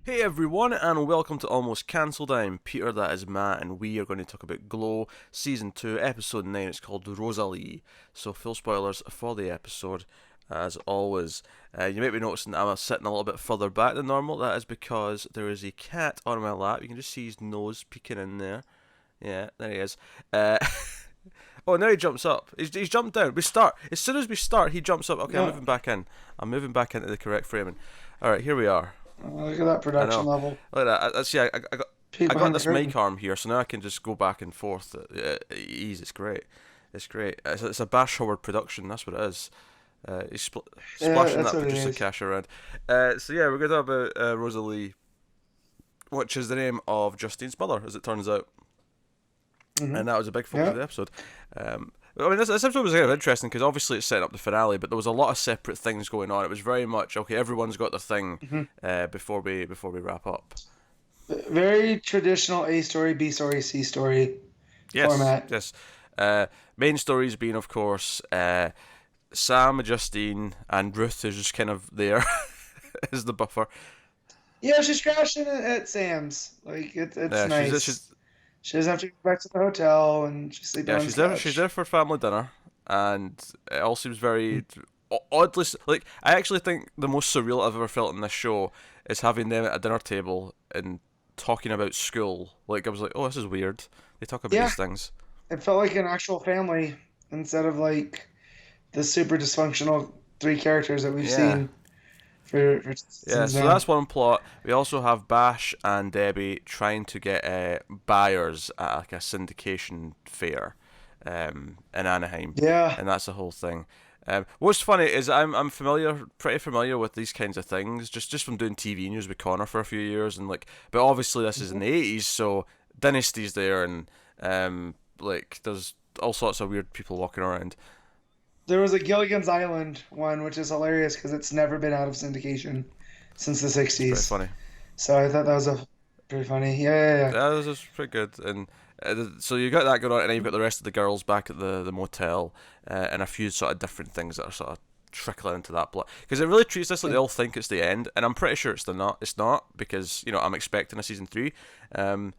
Hey everyone, and welcome to Almost Cancelled. I'm Peter, that is Matt, and we are going to talk about Glow Season 2, Episode 9. It's called Rosalie. So, full spoilers for the episode, as always. You might be noticing that I'm sitting a little bit further back than normal. That is because there is a cat on my lap. You can just see his nose peeking in there. Yeah, there he is. Uh, oh, now he jumps up. He's jumped down. We start. As soon as we start, he jumps up. Okay, I'm No, moving back in. I'm moving back into the correct framing. Alright, here we are. look at that I production know. level. Look at that. See, I got Peek I got behind the this mic curtain. arm here, so now I can just go back and forth. Ease. It's great. It's great. It's a Bash Howard production. That's what it is. He's Yeah, splashing that's that what it producer is. cash around. So yeah, we're going to talk about Rosalie, which is the name of Justine's mother, as it turns out, Hmm. and that was a big focus of Yeah, the episode. I mean, this episode was kind of interesting because obviously it's setting up the finale, but there was a lot of separate things going on. It was very much okay. Everyone's got their thing hmm before we wrap up. very traditional A story, B story, C story Yes, format. yes. Uh, Main stories being, of course, Sam, Justine, and Ruth is just kind of there as the buffer. Yeah, she's crashing at Sam's. Like it's Yeah, nice. She doesn't have to go back to the hotel and she's sleeping on his she's there. She's there couch. for family dinner, and it all seems very oddly like. I actually think the most surreal I've ever felt in this show is having them at a dinner table and talking about school. Like I was like, oh, this is weird. They talk about Yeah, these things. it felt like an actual family instead of like the super dysfunctional three characters that we've Yeah. seen for Yeah, seasons so now. that's one plot. We also have Bash and Debbie trying to get buyers at like a syndication fair in Anaheim, Yeah. and that's the whole thing. What's funny is I'm pretty familiar with these kinds of things, just from doing TV news with Connor for a few years, and like, but obviously this is in Mhm. the '80s, so Dynasty's there, and like there's all sorts of weird people walking around. There was a Gilligan's Island one, which is hilarious because it's never been out of syndication since the It's pretty 60s. funny. So I thought that was a pretty funny. Yeah, yeah, yeah. Yeah, this is pretty good. And so you got that going on, and then you've got the rest of the girls back at the motel, and a few sort of different things that are sort of trickling into that plot. Because it really treats this like Yeah. they all think it's the end, and I'm pretty sure it's the not. It's not because I'm expecting a season 3. Um,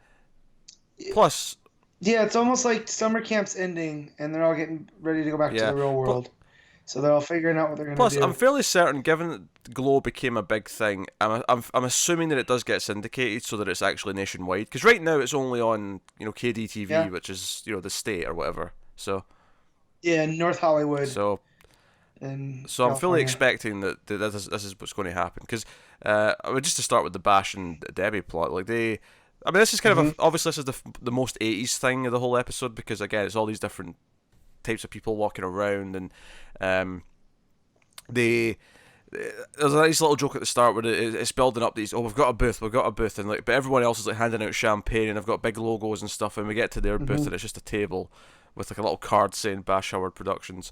plus, Yeah, it's almost like summer camp's ending and they're all getting ready to go back to yeah, the real plus, world. So they're all figuring out what they're gonna plus I'm do. fairly certain, given that Glow became a big thing, I'm assuming that it does get syndicated so that it's actually nationwide. Because right now it's only on KDTV, Yeah. which is the state or whatever. So. Yeah, in North Hollywood So in So I'm fully California. expecting that this is what's going to happen because just to start with the Bash and Debbie plot, like I mean, this is kind of Hmm. obviously this is the most '80s thing of the whole episode because again, it's all these different types of people walking around and um, they. There's a nice little joke at the start where it's building up these. Oh, we've got a booth, and like, but everyone else is like handing out champagne, and they've got big logos and stuff. And we get to their booth, Hmm. and it's just a table with like a little card saying Bash Howard Productions,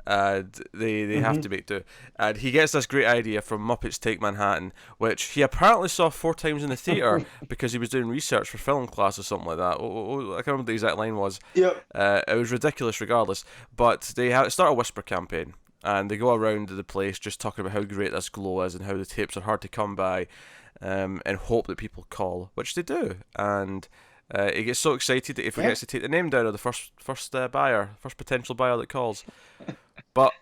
and they have Hmm. to make do. And he gets this great idea from Muppets Take Manhattan, which he apparently saw 4 times in the theater because he was doing research for film class or something like that. I can't remember what the exact line was. Yep. It was ridiculous, regardless. But they start a whisper campaign. And they go around the place just talking about how great this Glow is and how the tapes are hard to come by, and hope that people call, which they do. And he gets so excited that he Yeah. forgets to take the name down of the first buyer, first potential buyer that calls. But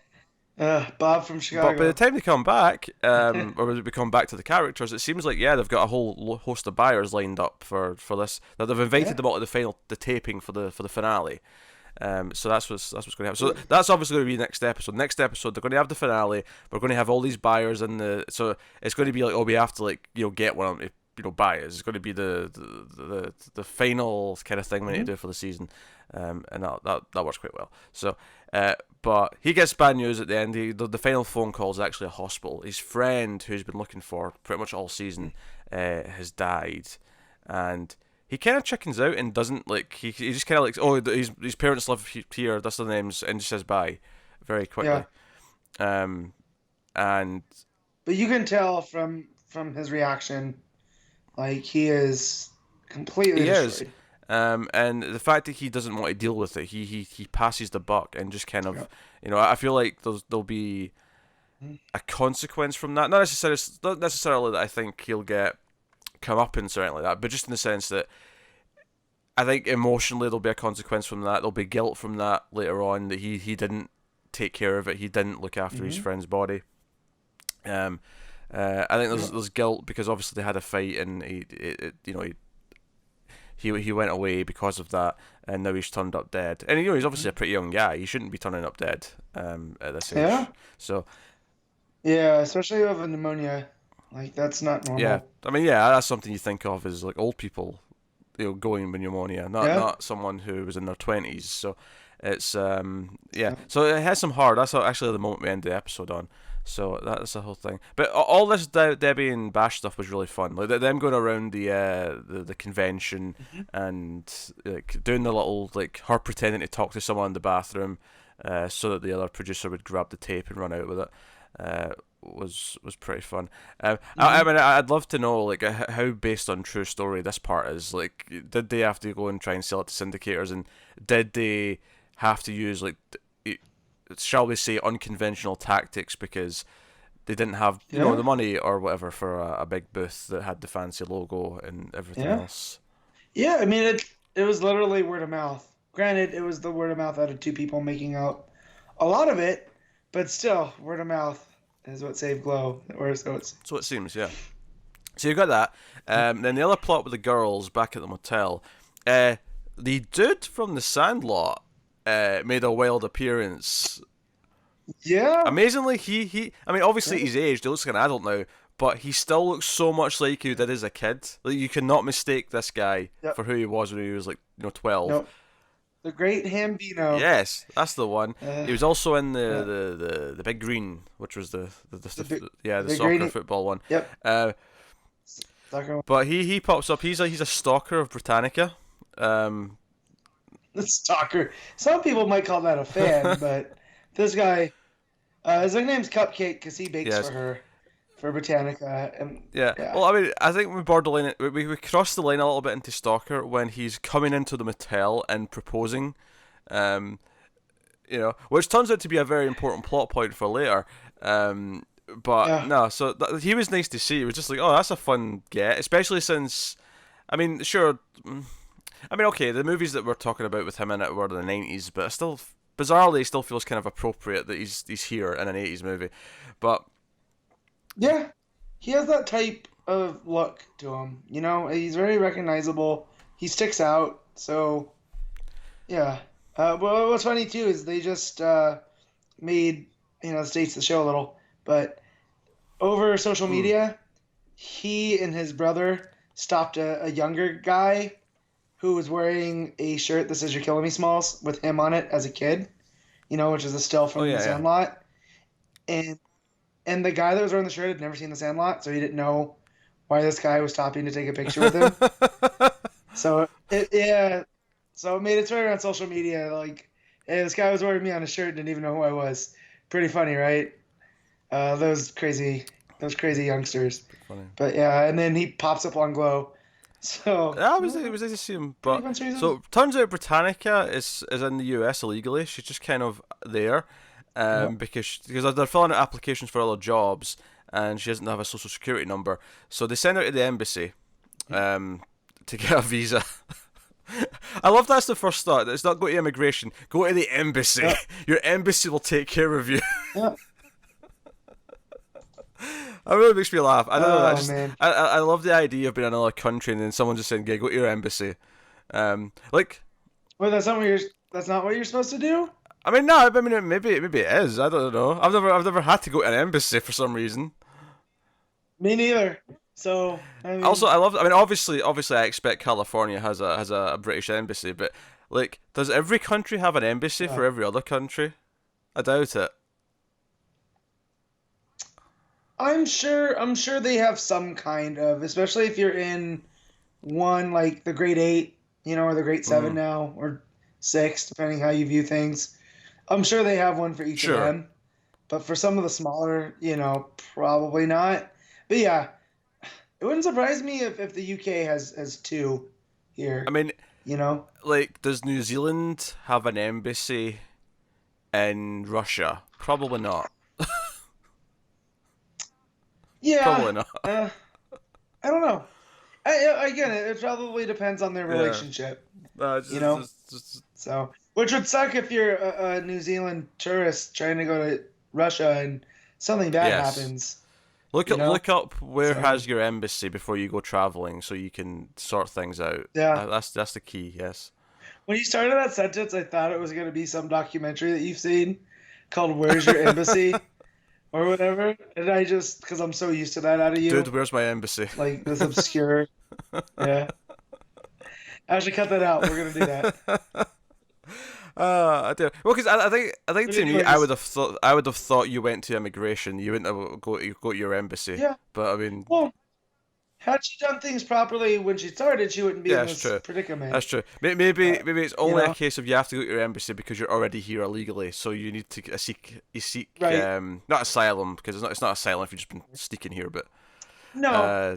Bob from by the Chicago. time they come back, or when we come back to the characters, it seems like they've got a whole host of buyers lined up for this. That they've invited Yeah. them all to the taping for the finale. So that's what's going to happen. So that's obviously going to be next episode. Next episode, they're going to have the finale. We're going to have all these buyers in the. So it's going to be like, oh, we have to get one of them to buy it. It's going to be the final kind of thing we need Hmm. to do for the season, and that works quite well. So. But he gets bad news at the end. The final phone call is actually a hospital. His friend, who's been looking for pretty much all season, has died, and he kind of chickens out and doesn't like. He just kind of like, oh, his parents live here. That's their names, and just says bye, very quickly. Yeah. Um, and But you can tell from his reaction, like he is completely he is. destroyed. And the fact that he doesn't want to deal with it, he passes the buck and just kind Yeah. of, I feel like there'll be a consequence from that. Not necessarily that I think he'll get comeuppance or anything like that, but just in the sense that I think emotionally there'll be a consequence from that. There'll be guilt from that later on that he didn't take care of it. He didn't look after his Mm-hmm. friend's body. Um, I think Yeah. there's guilt because obviously they had a fight and he went away because of that, and now he's turned up dead. And he's obviously a pretty young guy. He shouldn't be turning up dead at this Yeah. age. So Yeah, especially with a pneumonia. Like that's not yeah, normal. I mean yeah, that's something you think of as like old people, going with pneumonia, not Yeah. someone who was in their 20s. So it's yeah. Yeah. So it has some hard. That's actually the moment we end the episode on. So that's the whole thing. But all this Debbie and Bash stuff was really fun. Like them going around the convention Mhm. and like doing the little like her pretending to talk to someone in the bathroom, so that the other producer would grab the tape and run out with it. Was pretty fun. I Mhm. mean, I'd love to know like how based on true story this part is. Like, did they have to go and try and sell it to syndicators, and did they have to use like, shall we say, unconventional tactics because they didn't have Yeah. the money or whatever for a big booth that had the fancy logo and everything Yeah. else. Yeah. I mean, it was literally word of mouth. Granted, it was the word of mouth out of two people making out a lot of it, but still, word of mouth is what saved Glow, or so it's. So it seems, yeah. So you got that. Then the other plot with the girls back at the motel. The dude from The Sandlot made a wild appearance. Yeah. Amazingly, he I mean, obviously Yeah. he's aged. He looks like an adult now, but he still looks so much like he did as a kid. Like you cannot mistake this guy Yep. for who he was when he was like 12. Nope. The Great Hambino. Yes, that's the one. Uh, He was also in yeah. the Big Green, which was The big, yeah, the the big soccer Great. football one. Yep. Uh, Soccer. but he pops up. He's a stalker of Britannica. Um, The stalker. Some people might call that a fan, but this guy, his nickname's Cupcake because he bakes yes, for her, for Britannica, and yeah. yeah, Well, I mean, I think we borderline we crossed the line a little bit into stalker when he's coming into the motel and proposing. Um, which turns out to be a very important plot point for later. But yeah, no, so he was nice to see. It was just like, oh, that's a fun get, especially since, I mean, sure, I mean, okay, the movies that we're talking about with him in it were in the 90s, but still, bizarrely, it still feels kind of appropriate that he's here in an 80s movie. But yeah. He has that type of look to him. You know, he's very recognizable. He sticks out. So yeah. But what's funny too is they just made states the show a little, but over social mm, media, he and his brother stopped a younger guy who was wearing a shirt that says "You're killing me, Smalls" with him on it as a kid, which is a still oh from The yeah, Sandlot. And the guy that was wearing the shirt had never seen The Sandlot, so he didn't know why this guy was stopping to take a picture with him. yeah. So yeah, so it made its way around social media. Like, hey, this guy was wearing me on a shirt, didn't even know who I was. Pretty funny, right? Those crazy youngsters. Funny. But yeah, and then he pops up on Glow. So Yeah, it was nice to see him. pretty But much reason. so turns out Britannica is in the US illegally. She's just kind of there, Yeah. because they're filling out applications for other jobs, and she doesn't have a social security number. So they send her to the embassy, to get a visa. I love that's the first start. It's not go to immigration. Go to the embassy. Yeah. Your embassy will take care of you. Yeah. That really makes me laugh. I don't know. Oh man. I love the idea of being in another country and then someone just saying, "Yeah, go to your embassy." Like, Wait, that's not what you're supposed to do? I mean, no, I mean, maybe it is. I don't know. I've never had to go to an embassy for some reason. Me neither. So, I Also, mean, I mean, obviously, I expect California has a British embassy, but like, does every country have an embassy yeah. for every other country? I doubt it. I'm sure they have some kind of, especially if you're in one like the grade 8, or the grade 7 Mm, now, or 6, depending how you view things. I'm sure they have one for each of sure. them. But for some of the smaller, probably not. But yeah, it wouldn't surprise me if the UK has two I here, mean, you know? like, does New Zealand have an embassy in Russia? Probably not. Yeah, Probably not. uh, I don't know. Again, it probably depends on their Yeah. relationship, you Just, know. just So, which would suck if you're a New Zealand tourist trying to go to Russia and something bad yes. happens, Look you up know. look up where So, has your embassy before you go traveling, so you can sort things out. yeah. That's the key. Yes. When you started that sentence, I thought it was going to be some documentary that you've seen called "Where's Your Embassy" or whatever, and I just because I'm so used to that out of Dude, you, where's my embassy? like this obscure. Yeah, I should cut that out. We're gonna do that. I do. Well, because I think But to me, anyways, I would have thought you went to immigration. You wouldn't have go to your embassy. yeah. But I mean, Well, had she done things properly when she started, she wouldn't be yeah, in it's this true. predicament. That's true. Maybe it's You only a know, case of you have to go to your embassy because you're already here illegally, so you need to seek right? not asylum because it's not asylum if you've just been sneaking here, but No, uh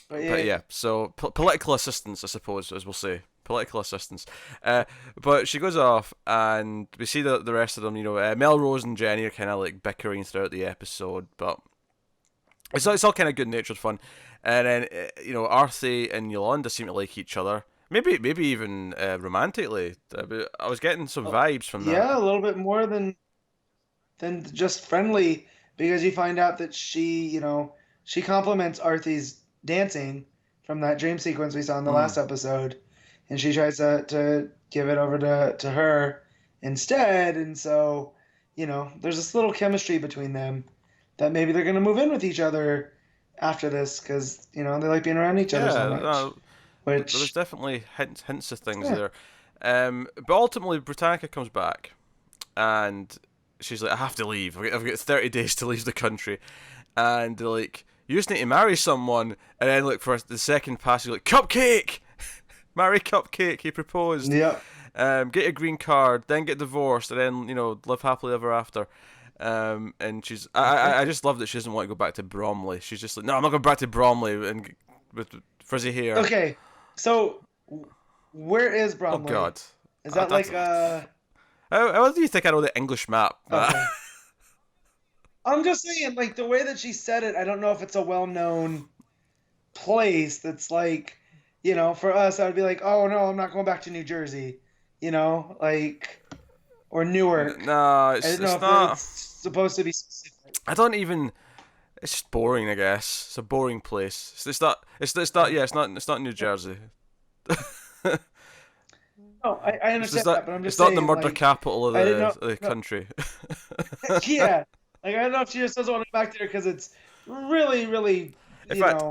but but yeah, yeah, so political assistance, I suppose, as we'll say, political assistance. But she goes off, and we see the rest of them. Melrose and Jenny are kind of like bickering throughout the episode, but it's all kind of good natured fun. And then Arthur and Yolanda seem to like each other. Maybe even romantically. But I was getting some vibes from that. yeah, a little bit more than just friendly because you find out that she compliments Artie's dancing from that dream sequence we saw in the Mm. last episode, and she tries to give it over to her instead, and so there's this little chemistry between them that maybe they're gonna move in with each other after this because they like being around each other so Yeah, much, no, there was which definitely hints of things yeah, there. But ultimately, Britannica comes back, and she's like, "I have to leave. I've got 30 days to leave the country." And they're like, "You just need to marry someone." And then, like, for the second pass, you're like, "Cupcake! Marry Cupcake. He proposed. yeah. Get your green card, then get divorced, and then live happily ever after." And I just love that she doesn't want to go back to Bromley. She's just like, "No, I'm not going back to Bromley and with frizzy hair." Okay, so where is Oh Bromley? God. Is I, that I, like how do you think I know the English map? okay? I'm just saying, like the way that she said it, I don't know if it's a well-known place that's like, for us, I would be like, oh no, I'm not going back to New Jersey, like or Newark. No, I it's didn't know it's if it's not. supposed to be specific. I don't even. It's just boring, I guess. It's a boring place. It's not. It's not. Yeah, it's not. It's not New Jersey. No, I It's understand not. that, but I'm just It's not the saying, murder like, capital of I didn't the, know. of the No, country. yeah, like I don't know if she just doesn't want to go back there because it's really, really, In fact,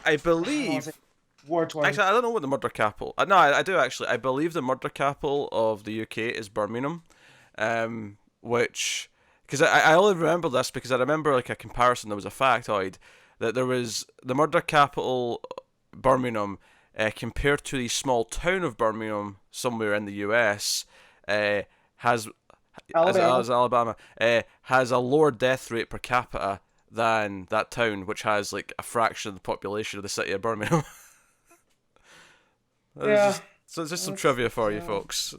I I don't want to say believe. war torn. Actually, I don't know what the murder capital. No, I do actually. I believe the murder capital of the UK is Birmingham, which because I only remember this because I remember like a comparison. There was a factoid that there was the murder capital, Birmingham, compared to the small town of Birmingham somewhere in the US, has Alabama. as Alabama has a lower death rate per capita than that town, which has like a fraction of the population of the city of Birmingham. Yeah, So it's just some that's, trivia for you, uh, folks.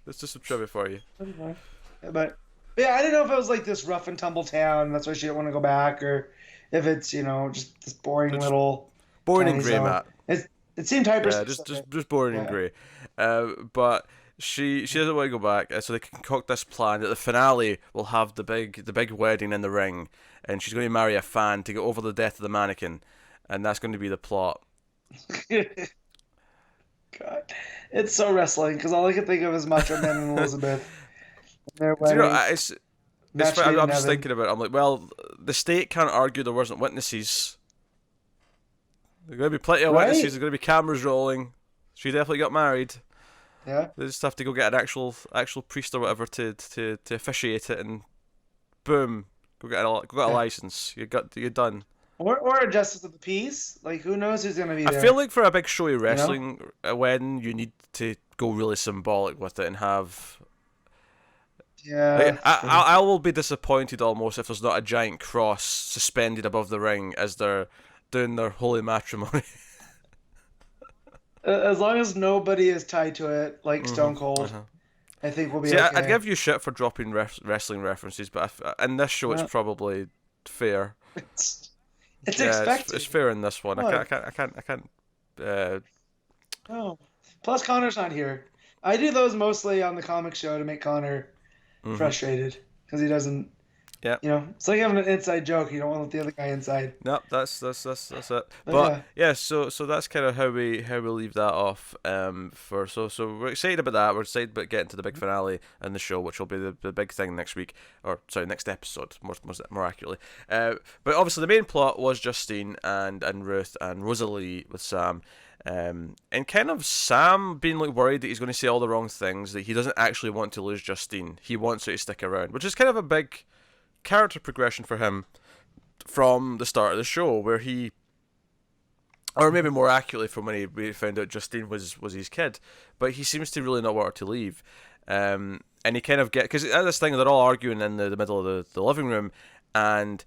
It's just some trivia for you. anyway. But yeah, I didn't know if it was like this rough and tumble town. That's why she didn't want to go back, or if it's just this boring They're just little boring and tiny grey, zone. Matt. It seemed hyper Yeah, just specific. just just boring and Yeah. grey. But she doesn't want to go back, so they concoct this plan that the finale will have the big wedding in the ring, and she's going to marry a fan to get over the death of the mannequin, and that's going to be the plot. God, it's so wrestling because all I can think of is Macho Man and Elizabeth and their Do you know? wedding, It's match funny, made I'm in just heaven. thinking about it. I'm like, well, the state can't argue there wasn't witnesses. There's going to be plenty of witnesses. Right? There's going to be cameras rolling. She definitely got married. Yeah. They just have to go get an actual priest or whatever to officiate it, and boom, go get a Yeah. license. You're done. Or a justice of the peace. Like who knows who's gonna be I feel there? like for a big showy You know? wrestling wedding, you need to go really symbolic with it and have. Yeah, Like, that's I, true. I I will be disappointed almost if there's not a giant cross suspended above the ring as they're doing their holy matrimony. As long as nobody is tied to it, like Stone Cold, Uh-huh. I think we'll be See, I'd okay. give you shit for dropping wrestling references, but in this show it's Uh, probably fair. It's Yeah, it's expected. fair in this one. Look, I can't. Uh, oh. Plus Connor's not here. I do those mostly on the comic show to make Connor mhm. frustrated because he doesn't. Yeah. It's like having an inside joke. You don't want to let the other guy inside. No, that's it. But But yeah. yeah, so that's kind of how we leave that off. For so we're excited about that. We're excited about getting to the big finale in the show, which will be the big thing next week, or sorry, next episode, more accurately. But obviously the main plot was Justine and Ruth and Rosalie with Sam. And kind of Sam being like worried that he's going to say all the wrong things, that he doesn't actually want to lose Justine. He wants her to stick around, which is kind of a big character progression for him from the start of the show, where he, or maybe more accurately, from when we found out Justine was his kid, but he seems to really not want her to leave. And he kind of because at this thing they're all arguing in the middle of the living room, and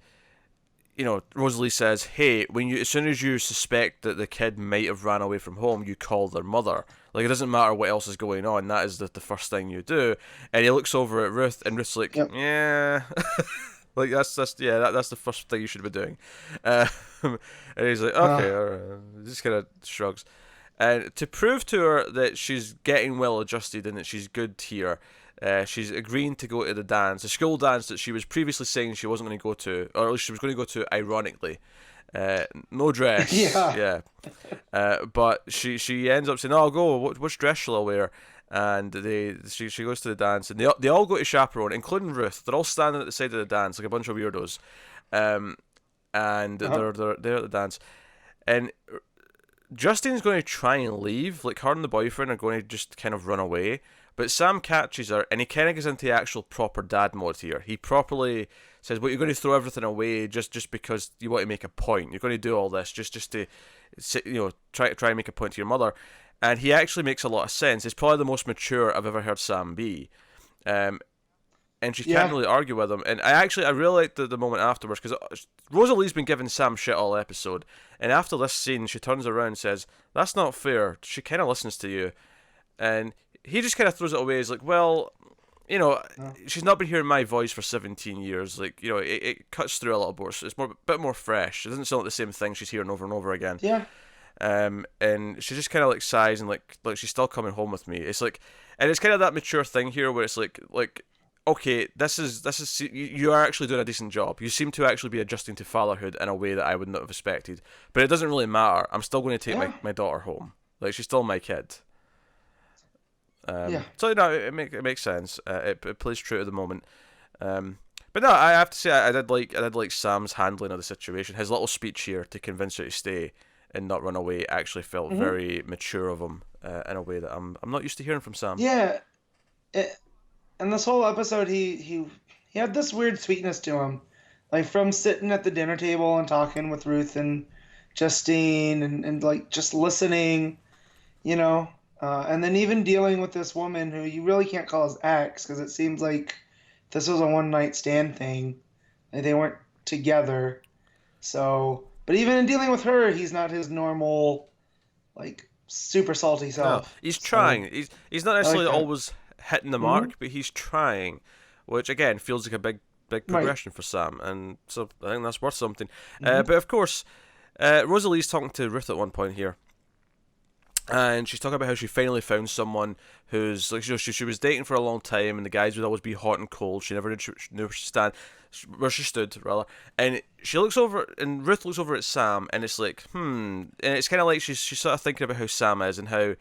Rosalie says, "Hey, as soon as you suspect that the kid might have ran away from home, you call their mother. Like it doesn't matter what else is going on. That is the first thing you do." And he looks over at Ruth, and Ruth's like, Yep. "Yeah." Like that's the first thing you should be doing, and he's like, Uh, okay, all right. Just kind of shrugs, and to prove to her that she's getting well adjusted and that she's good here, she's agreeing to go to the dance, the school dance that she was previously saying she wasn't going to go to, or at least she was going to go to ironically. No dress, yeah. yeah, but she ends up saying, "Oh, I'll go. Which dress shall I wear?" And she goes to the dance, and they all go to chaperone, including Ruth. They're all standing at the side of the dance like a bunch of weirdos, um, and Uh-huh. they're at the dance, and Justine's going to try and leave. Like her and the boyfriend are going to just kind of run away, but Sam catches her, and he kind of gets into the actual proper dad mode here. He properly says, "Well, you're going to throw everything away just because you want to make a point. You're going to do all this just to, try and make a point to your mother." And he actually makes a lot of sense. It's probably the most mature I've ever heard Sam be. Um, and she can't Yeah. really argue with him. And I really liked the moment afterwards, because Rosalie's been giving Sam shit all episode, and after this scene, she turns around and says, "That's not fair." She kind of listens to you, and he just kind of throws it away. He's like, "Well, you know, Uh, she's not been hearing my voice for 17 years. Like, it cuts through a little more. So it's a bit more fresh. It doesn't sound like the same thing she's hearing over and over again." yeah. And she just kind of like sighs and like she's still coming home with me. It's like, and it's kind of that mature thing here where it's like okay, this is you are actually doing a decent job. You seem to actually be adjusting to fatherhood in a way that I would not have expected. But it doesn't really matter. I'm still going to take Yeah. my daughter home. Like she's still my kid. Yeah. So it makes sense. It plays true to the moment. But no, I have to say I did like Sam's handling of the situation. His little speech here to convince her to stay and not run away actually felt Hmm. very mature of him, in a way that I'm not used to hearing from Sam. Yeah. It, and this whole episode, he had this weird sweetness to him, like from sitting at the dinner table and talking with Ruth and Justine and like just listening, you know, and then even dealing with this woman who you really can't call his ex because it seems like this was a one night stand thing. And they weren't together. So, but even in dealing with her, he's not his normal, like, super salty No, self. he's So, trying. He's not I like necessarily that. always hitting the Hmm. mark, but he's trying, which again feels like a big Right. progression for Sam, and so I think that's worth something. Hmm. But of course, Rosalie's talking to Ruth at one point here, and she's talking about how she finally found someone who's like, she was dating for a long time, and the guys would always be hot and cold. She never did, she knew where she stood rather. And she looks over, and Ruth looks over at Sam, and it's like, and it's kind of like she's sort of thinking about how Sam is and how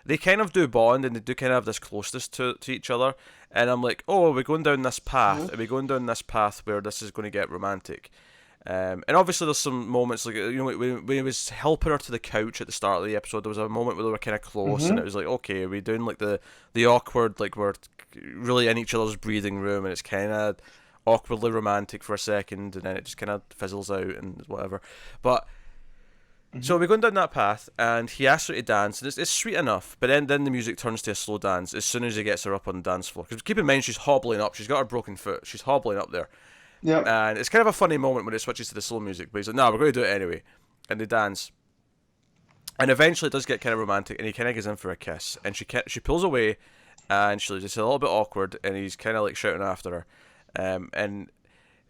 they kind of do bond and they do kind of have this closeness to each other. And I'm like, oh, are we going down this path? Are we going down this path where this is going to get romantic? And obviously there's some moments like when he was helping her to the couch at the start of the episode, there was a moment where they were kind of close, and Hmm. it was like, okay, are we doing like the awkward, like we're really in each other's breathing room, and it's kind of awkwardly romantic for a second, and then it just kind of fizzles out and whatever. But Hmm. so we're going down that path, and he asks her to dance, and it's sweet enough. But then the music turns to a slow dance as soon as he gets her up on the dance floor. Because keep in mind, she's hobbling up. She's got her broken foot. She's hobbling up there. Yep. And it's kind of a funny moment when it switches to the slow music, but he's like, no, we're going to do it anyway. And they dance. And eventually it does get kind of romantic, and he kind of goes in for a kiss. And she pulls away, and she's just a little bit awkward, and he's kind of like shouting after her. And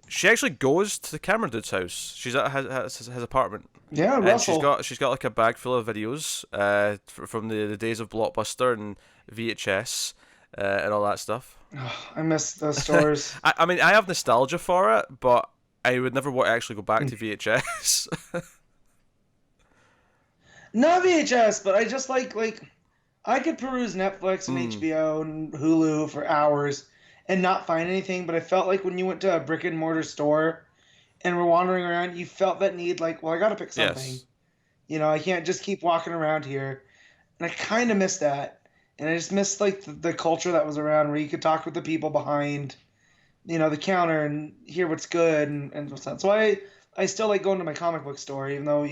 she actually goes to the camera dude's house. She's at his apartment, Yeah, and Russell. she's got like a bag full of videos, from the days of Blockbuster and VHS, and all that stuff. I miss those stores. I mean, I have nostalgia for it, but I would never want to actually go back to VHS. Not VHS, but I just like I could peruse Netflix and Mm, HBO and Hulu for hours and not find anything, but I felt like when you went to a brick and mortar store and were wandering around, you felt that need like, well, I got to pick something. yes. I can't just keep walking around here. And I kind of miss that. And I just miss like the culture that was around where you could talk with the people behind, the counter and hear what's good and what's not. So I still like going to my comic book store, even though,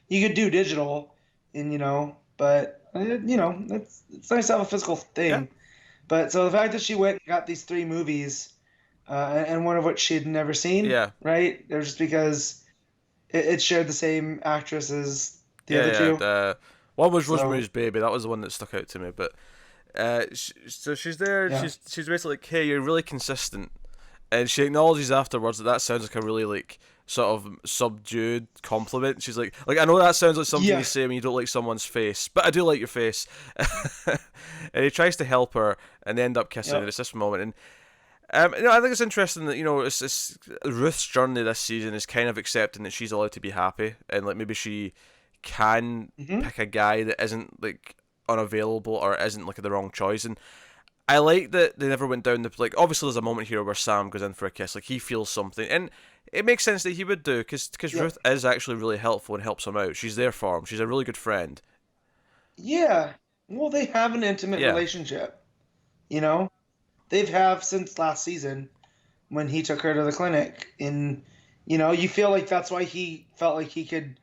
you could do digital and, but, it's nice to have a physical Yeah. thing. But so the fact that she went and got these three movies, and one of which she had never seen, Yeah. right? It was just because it shared the same actress as the other Yeah. two. Yeah. One was So, Rosemary's Baby. That was the one that stuck out to me. But so she's there. yeah. She's basically like, hey, you're really consistent, and she acknowledges afterwards that that sounds like a really like sort of subdued compliment. She's like I know that sounds like something you Yeah. say when you don't like someone's face, but I do like your face. And he tries to help her, and they end up kissing. And Yep. it's this moment, and I think it's interesting that it's Ruth's journey this season is kind of accepting that she's allowed to be happy, and like maybe she can Hmm. pick a guy that isn't like unavailable or isn't like the wrong choice. And I like that they never went down the like. Obviously, there's a moment here where Sam goes in for a kiss, like he feels something, and it makes sense that he would do because Yep. Ruth is actually really helpful and helps him out. She's there for him. She's a really good friend. Yeah. Well, they have an intimate Yeah, relationship, you know? They've have since last season when he took her to the clinic. And, you feel like that's why he felt like he could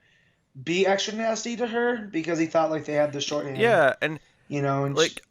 be extra nasty to her because he thought like they had the shorthand, yeah, and and like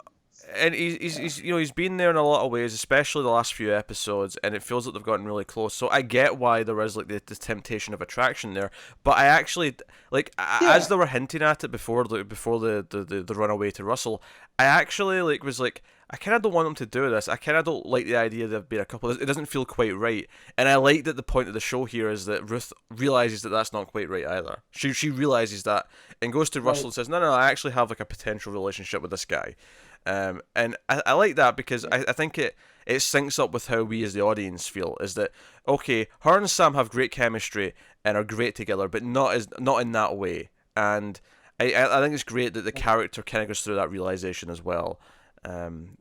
and he's he's been there in a lot of ways, especially the last few episodes, and it feels like they've gotten really close. So I get why there is like the temptation of attraction there, but I actually like as yeah, they were hinting at it before the runaway to Russell, I actually was like I kind of don't want them to do this. I kind of don't like the idea that they've been a couple. It doesn't feel quite right, and I like that the point of the show here is that Ruth realizes that that's not quite right either. She realizes that and goes to Russell right. and says, "No, no, I actually have like a potential relationship with this guy." And I like that because I think it syncs up with how we as the audience feel. Is that okay? Her and Sam have great chemistry and are great together, but not in that way. And I think it's great that the character kind of goes through that realization as well. Um,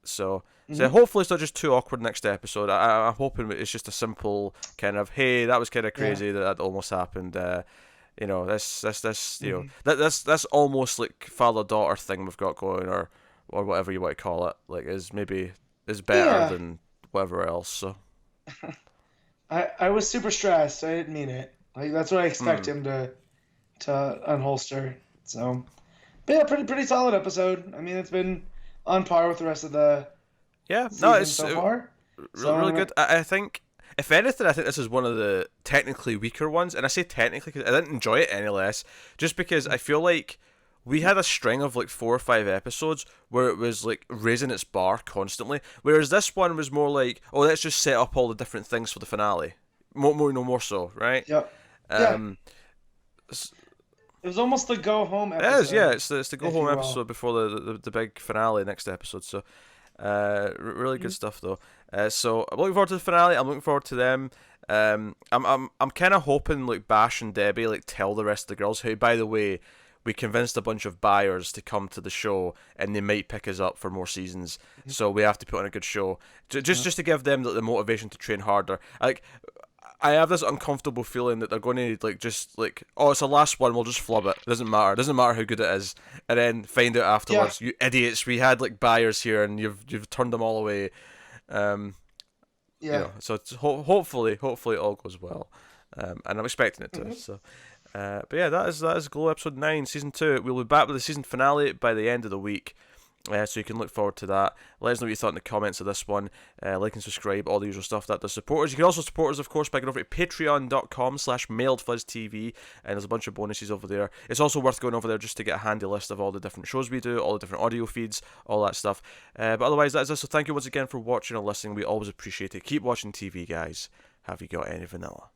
so Hmm. hopefully it's not just too awkward next episode. I'm hoping it's just a simple kind of hey, that was kind of Yeah. crazy that almost happened. This Hmm. that's almost like father daughter thing we've got going, or whatever you want to call it. Like is better Yeah. than whatever else. So I was super stressed. I didn't mean it. Like that's what I expect hmm. him to unholster. So, but yeah, pretty solid episode. I mean, it's been on par with the rest of the Yeah, no, season it's so far. really So, good. I think, if anything, I think this is one of the technically weaker ones, and I say technically because I didn't enjoy it any less, just because I feel like we had a string of like 4 or 5 episodes where it was like raising its bar constantly, whereas this one was more like, oh, let's just set up all the different things for the finale, more so, right? yep. Yeah, Um, it was almost the go home it is, yeah. episode, It's the go if home you will. episode before the big finale next episode. So, really good Mhm. stuff though. So I'm looking forward to the finale. I'm looking forward to them. I'm kind of hoping like Bash and Debbie like tell the rest of the girls, hey, by the way, we convinced a bunch of buyers to come to the show, and they might pick us up for more seasons. So we have to put on a good show, just to give them the motivation to train harder. Like I have this uncomfortable feeling that they're going to like just like, oh, it's the last one, we'll just flub it. Doesn't matter. Doesn't matter how good it is, and then find out Yeah. afterwards, you idiots. We had like buyers here, and you've turned them all away. Um, Yeah. so it's hopefully it all goes well, and I'm expecting it to. Hmm. So, but yeah, that is Glow episode 9, season 2. We'll be back with the season finale by the end of the week. So you can look forward to that. Let us know what you thought in the comments of this one. Like and subscribe, all the usual stuff that does support us. You can also support us, of course, by going over to patreon.com/mailedfuzztv, and there's a bunch of bonuses over there. It's also worth going over there just to get a handy list of all the different shows we do, all the different audio feeds, all that stuff. But otherwise, that is it. So thank you once again for watching or listening. We always appreciate it. Keep watching TV, guys. Have you got any vanilla?